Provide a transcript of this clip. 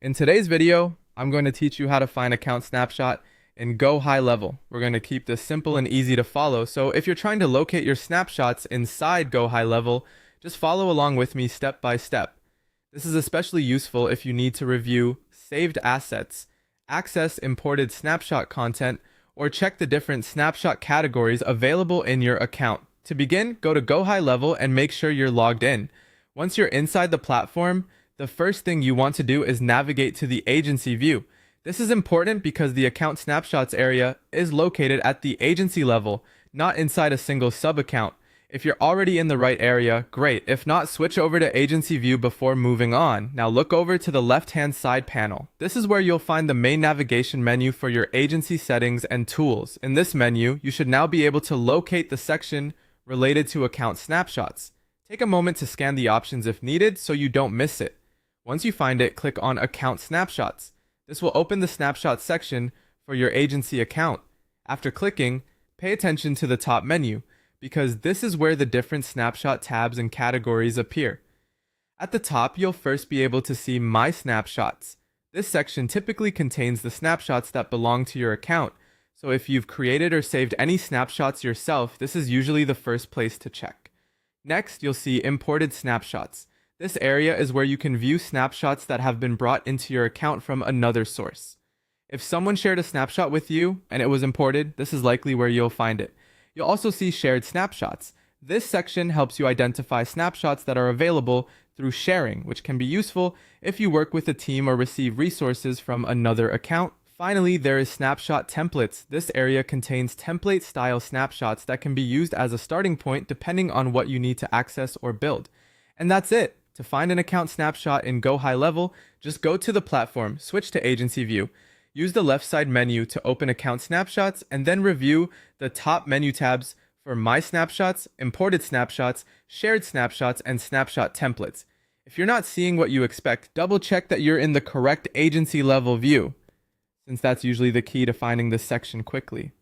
In today's video, I'm going to teach you how to find account snapshot in Gohighlevel. We're going to keep this simple and easy to follow. So if you're trying to locate your snapshots inside Gohighlevel, just follow along with me step by step. This is especially useful if you need to review saved assets, access imported snapshot content, or check the different snapshot categories available in your account. To begin, go to Gohighlevel and make sure you're logged in. Once you're inside the platform, the first thing you want to do is navigate to the agency view. This is important because the account snapshots area is located at the agency level, not inside a single sub-account. If you're already in the right area, great. If not, switch over to agency view before moving on. Now look over to the left-hand side panel. This is where you'll find the main navigation menu for your agency settings and tools. In this menu, you should now be able to locate the section related to account snapshots. Take a moment to scan the options if needed so you don't miss it. Once you find it, click on Account Snapshots. This will open the snapshot section for your agency account. After clicking, pay attention to the top menu, because this is where the different snapshot tabs and categories appear. At the top, you'll first be able to see My Snapshots. This section typically contains the snapshots that belong to your account, so if you've created or saved any snapshots yourself, this is usually the first place to check. Next, you'll see Imported Snapshots. This area is where you can view snapshots that have been brought into your account from another source. If someone shared a snapshot with you and it was imported, this is likely where you'll find it. You'll also see Shared Snapshots. This section helps you identify snapshots that are available through sharing, which can be useful if you work with a team or receive resources from another account. Finally, there is Snapshot Templates. This area contains template-style snapshots that can be used as a starting point depending on what you need to access or build. And that's it. To find an account snapshot in Gohighlevel, just go to the platform, switch to agency view, use the left side menu to open account snapshots, and then review the top menu tabs for My Snapshots, Imported Snapshots, Shared Snapshots, and Snapshot Templates. If you're not seeing what you expect, double check that you're in the correct agency level view, since that's usually the key to finding this section quickly.